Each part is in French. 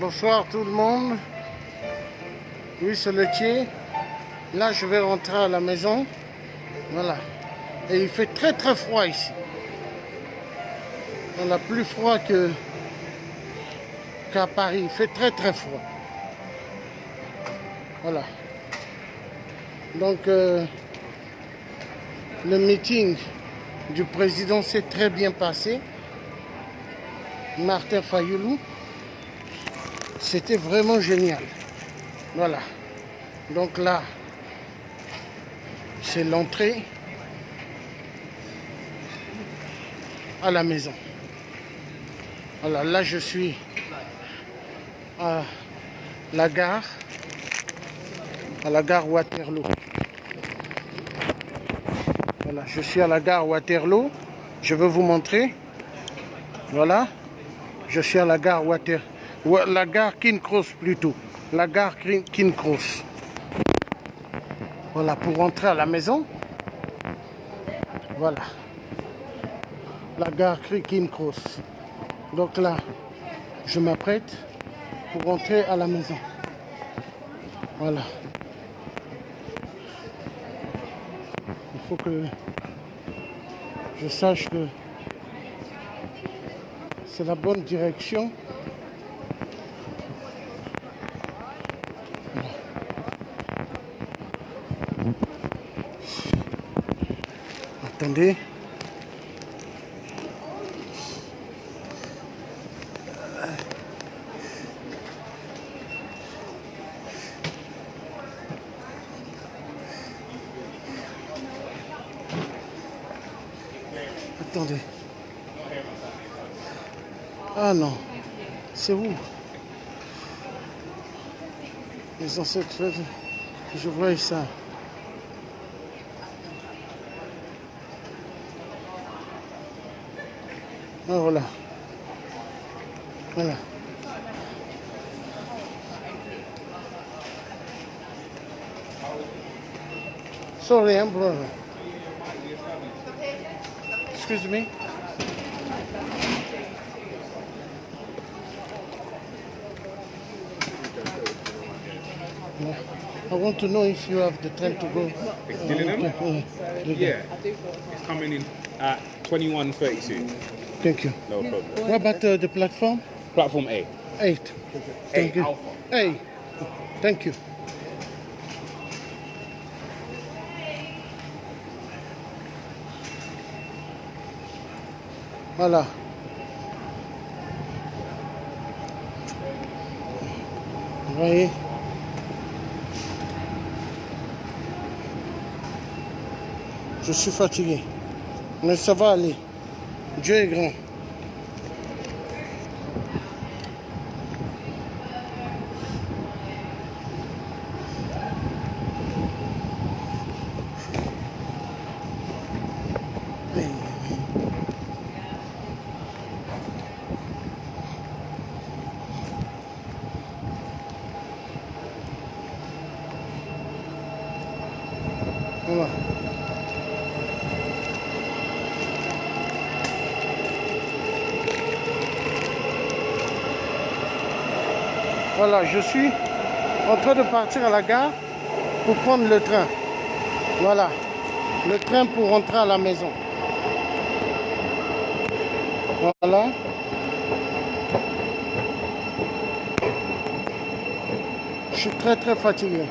Bonsoir tout le monde. Oui, c'est le Thier. Là, je vais rentrer à la maison. Voilà. Et il fait très très froid ici. On a plus froid qu'à Paris. Il fait très très froid. Voilà. Donc, le meeting du président s'est très bien passé. Martin Fayulu. C'était vraiment génial. Voilà. Donc là, c'est l'entrée à la maison. Voilà, là je suis à la gare Waterloo. Voilà, je suis à la gare Waterloo. Je vais vous montrer. Voilà, je suis à la gare Waterloo. La gare King Cross plutôt. La gare King Cross. Voilà, pour rentrer à la maison. Voilà. La gare King Cross. Donc là, je m'apprête pour rentrer à la maison. Voilà. Il faut que je sache que c'est la bonne direction. Voilà. Attendez. Attendez. Ah non. C'est où? Les ancêtres, je vois ça. Ah voilà. Voilà. Sorry, I'm brother. Excuse me. I want to know if you have the time to go. Yeah, it's coming in at 21:32. Thank you. No problem. What about the platform? Platform A. 8. Thank you. Alpha. A. Thank you. Voilà. Vous voyez? Je suis fatigué. Mais ça va aller. Dieu est grand. Voilà. Voilà, je suis en train de partir à la gare pour prendre le train. Voilà, le train pour rentrer à la maison. Voilà. Je suis très très fatigué.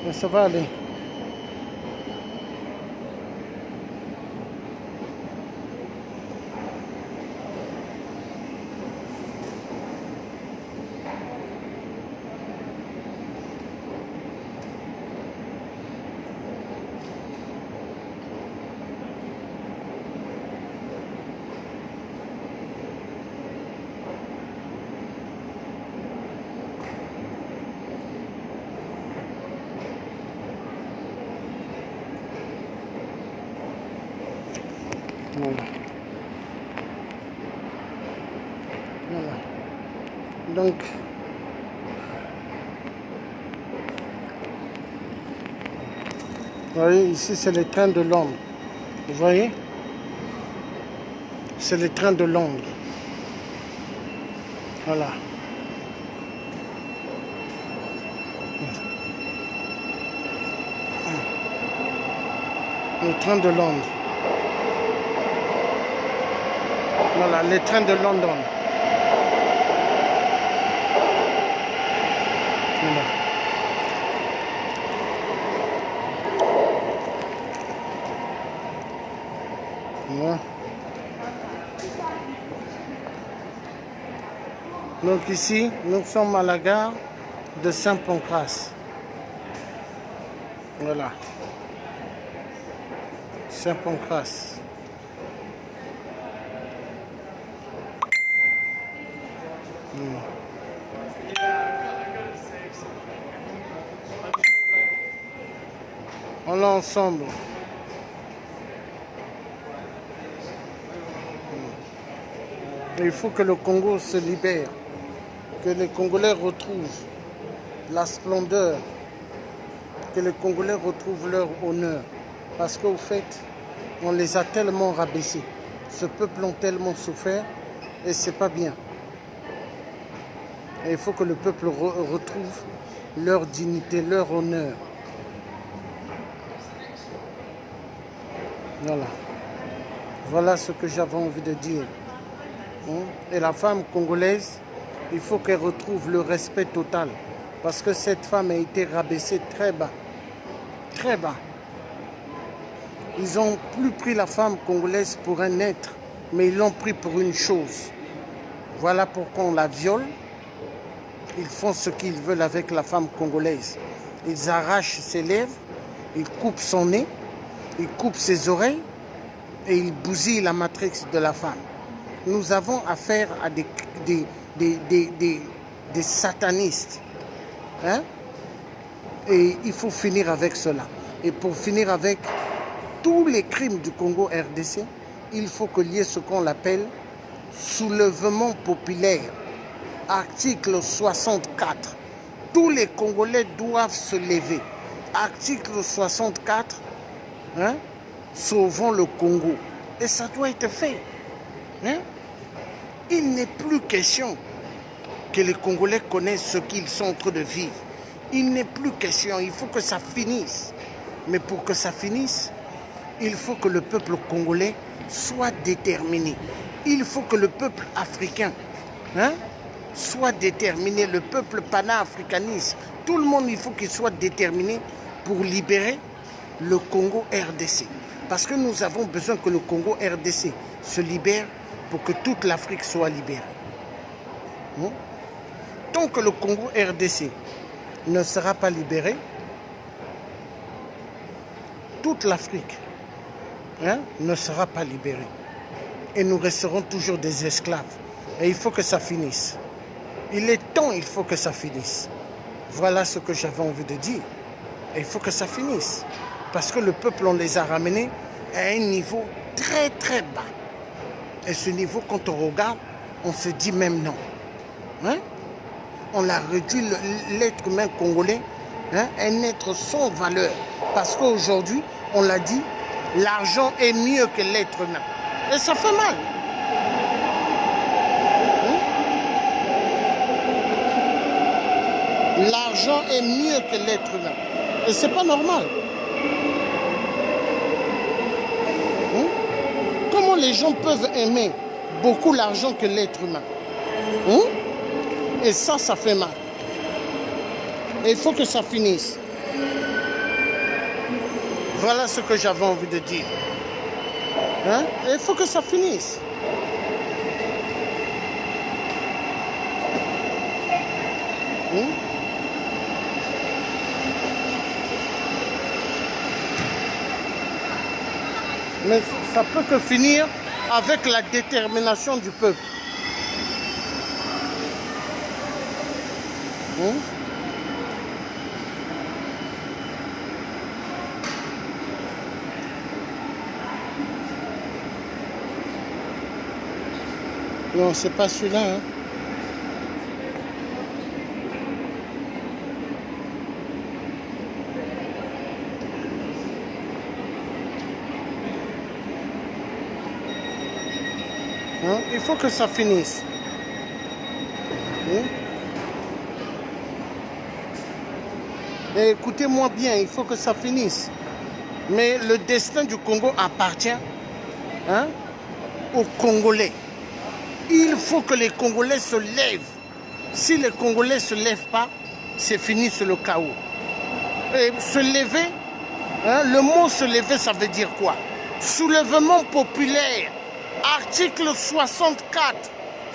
Mais ça va aller. Voilà. Voilà. Donc, vous voyez, ici c'est le train de l'homme. Vous voyez? C'est le train de Londres. Voilà. Le train de Londres. Voilà, les trains de London. Voilà. Voilà. Donc ici, nous sommes à la gare de Saint-Pancras. Voilà. Saint-Pancras. On est ensemble. Il faut que le Congo se libère, que les Congolais retrouvent la splendeur, que les Congolais retrouvent leur honneur. Parce qu'au fait, on les a tellement rabaissés. Ce peuple a tellement souffert et c'est pas bien. Et il faut que le peuple retrouve leur dignité, leur honneur. Voilà. Voilà ce que j'avais envie de dire. Et la femme congolaise, il faut qu'elle retrouve le respect total. Parce que cette femme a été rabaissée très bas. Très bas. Ils n'ont plus pris la femme congolaise pour un être, mais ils l'ont pris pour une chose. Voilà pourquoi on la viole. Ils font ce qu'ils veulent avec la femme congolaise. Ils arrachent ses lèvres, ils coupent son nez, ils coupent ses oreilles et ils bousillent la matrice de la femme. Nous avons affaire à des satanistes. Hein? Et il faut finir avec cela. Et pour finir avec tous les crimes du Congo RDC, il faut qu'il y ait ce qu'on appelle soulèvement populaire. Article 64. Tous les Congolais doivent se lever. Article 64. Hein? Sauvons le Congo. Et ça doit être fait. Hein? Il n'est plus question que les Congolais connaissent ce qu'ils sont en train de vivre. Il n'est plus question, il faut que ça finisse. Mais pour que ça finisse, il faut que le peuple congolais soit déterminé. Il faut que le peuple africain soit déterminé, le peuple panafricaniste. Tout le monde, il faut qu'il soit déterminé pour libérer le Congo RDC. Parce que nous avons besoin que le Congo RDC se libère pour que toute l'Afrique soit libérée. Tant que le Congo RDC ne sera pas libéré, toute l'Afrique ne sera pas libérée. Et nous resterons toujours des esclaves. Et il faut que ça finisse. Il est temps, il faut que ça finisse. Voilà ce que j'avais envie de dire. Et il faut que ça finisse. Parce que le peuple, on les a ramenés à un niveau très très bas. Et ce niveau, quand on regarde, on se dit même non. On a réduit l'être humain congolais, un être sans valeur. Parce qu'aujourd'hui, on l'a dit, l'argent est mieux que l'être humain. Et ça fait mal. L'argent est mieux que l'être humain. Et c'est pas normal. Comment les gens peuvent aimer beaucoup l'argent que l'être humain? Et ça fait mal. Et il faut que ça finisse. Voilà ce que j'avais envie de dire. Et il faut que ça finisse. Mais ça peut que finir avec la détermination du peuple. Non, c'est pas celui-là. Hein? Il faut que ça finisse. Hein? Et écoutez-moi bien, il faut que ça finisse. Mais le destin du Congo appartient, hein, aux Congolais. Il faut que les Congolais se lèvent. Si les Congolais ne se lèvent pas, c'est fini, c'est le chaos. Et se lever, hein, le mot se lever, ça veut dire quoi? Soulèvement populaire. Article 64.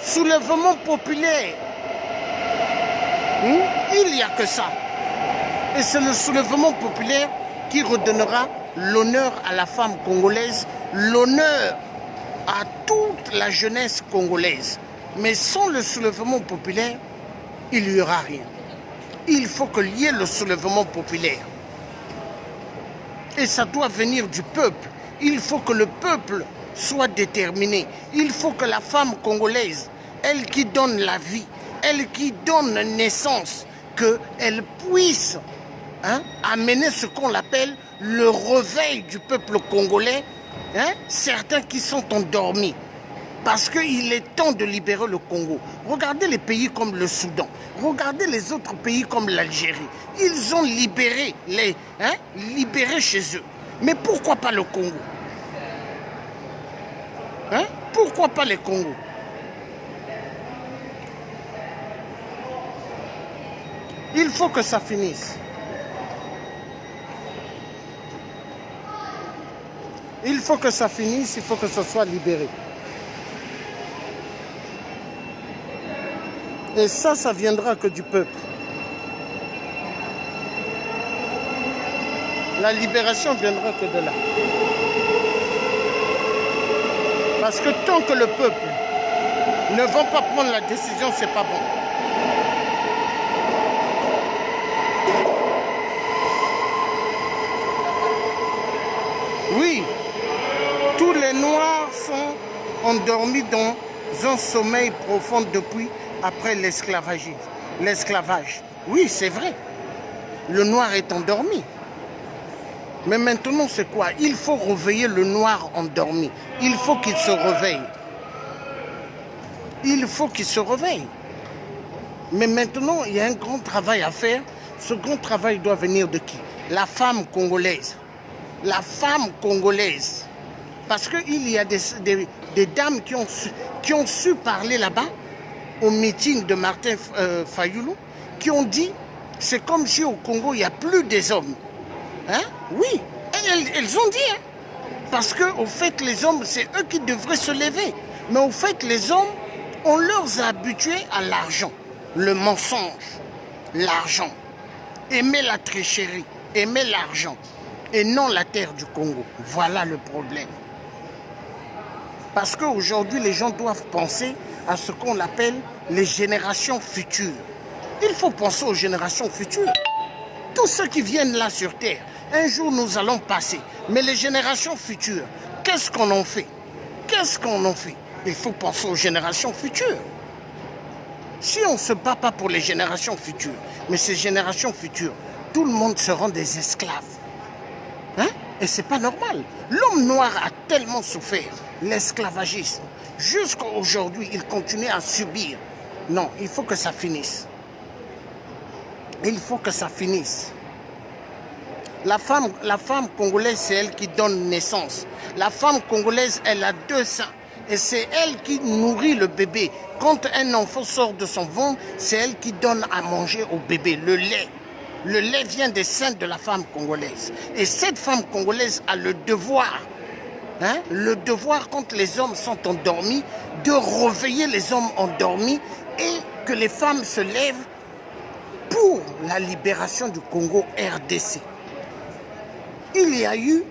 Soulèvement populaire. Il n'y a que ça. Et c'est le soulèvement populaire qui redonnera l'honneur à la femme congolaise, l'honneur à toute la jeunesse congolaise. Mais sans le soulèvement populaire, il n'y aura rien. Il faut qu'il y ait le soulèvement populaire. Et ça doit venir du peuple. Il faut que le peuple soit déterminé. Il faut que la femme congolaise, elle qui donne la vie, elle qui donne naissance, qu'elle puisse, hein, amener ce qu'on appelle le réveil du peuple congolais, hein, certains qui sont endormis. Parce qu'il est temps de libérer le Congo. Regardez les pays comme le Soudan. Regardez les autres pays comme l'Algérie. Ils ont libéré, libéré chez eux. Mais pourquoi pas le Congo? Hein? Pourquoi pas les Congos? Il faut que ça finisse. Il faut que ça finisse, il faut que ça soit libéré. Et ça viendra que du peuple. La libération viendra que de là. Parce que tant que le peuple ne va pas prendre la décision, c'est pas bon. Oui, tous les Noirs sont endormis dans un sommeil profond depuis après l'esclavage. Oui, c'est vrai. Le Noir est endormi. Mais maintenant, c'est quoi? Il faut réveiller le Noir endormi. Il faut qu'il se réveille. Il faut qu'il se réveille. Mais maintenant, il y a un grand travail à faire. Ce grand travail doit venir de qui? La femme congolaise. La femme congolaise. Parce qu'il y a des dames qui ont su parler là-bas, au meeting de Martin Fayoulou, qui ont dit, c'est comme si au Congo, il n'y a plus des hommes. Hein? Oui, elles ont dit. Hein? Parce qu'au fait, les hommes, c'est eux qui devraient se lever. Mais au fait, les hommes, on leur a habitués à l'argent, le mensonge, l'argent. Aimer la tricherie, aimer l'argent, et non la terre du Congo. Voilà le problème. Parce qu'aujourd'hui, les gens doivent penser à ce qu'on appelle les générations futures. Il faut penser aux générations futures. Tous ceux qui viennent là sur Terre, un jour nous allons passer. Mais les générations futures, qu'est-ce qu'on en fait? Qu'est-ce qu'on en fait? Il faut penser aux générations futures. Si on ne se bat pas pour les générations futures, mais ces générations futures, tout le monde sera des esclaves. Hein? Et c'est pas normal. L'homme noir a tellement souffert, l'esclavagisme. Jusqu'à aujourd'hui, il continue à subir. Non, il faut que ça finisse. Il faut que ça finisse. La femme congolaise, c'est elle qui donne naissance. La femme congolaise, elle a 2 seins. Et c'est elle qui nourrit le bébé. Quand un enfant sort de son ventre, c'est elle qui donne à manger au bébé, le lait. Le lait vient des seins de la femme congolaise. Et cette femme congolaise a le devoir, hein, le devoir quand les hommes sont endormis, de réveiller les hommes endormis et que les femmes se lèvent pour la libération du Congo RDC. Il y a eu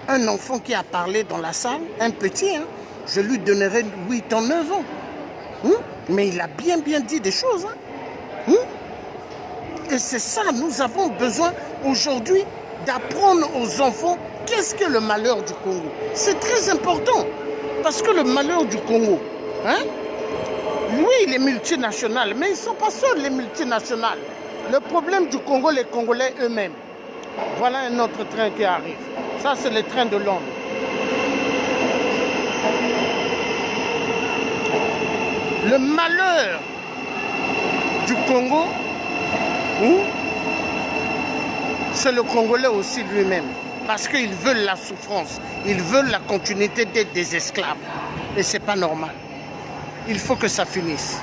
un enfant qui a parlé dans la salle, un petit, hein, je lui donnerai 8 ans, 9 ans. Mais il a bien dit des choses. Hein. Et c'est ça, nous avons besoin aujourd'hui d'apprendre aux enfants qu'est-ce que le malheur du Congo. C'est très important, parce que le malheur du Congo, hein, oui, les multinationales, mais ils ne sont pas seuls les multinationales. Le problème du Congo, les Congolais eux-mêmes. Voilà un autre train qui arrive. Ça, c'est le train de Londres. Le malheur du Congo, c'est le Congolais aussi lui-même. Parce qu'ils veulent la souffrance, ils veulent la continuité d'être des esclaves. Et c'est pas normal. Il faut que ça finisse.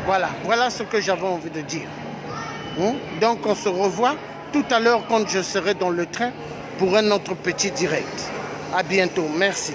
Voilà, voilà ce que j'avais envie de dire. Donc on se revoit tout à l'heure quand je serai dans le train pour un autre petit direct. À bientôt, merci.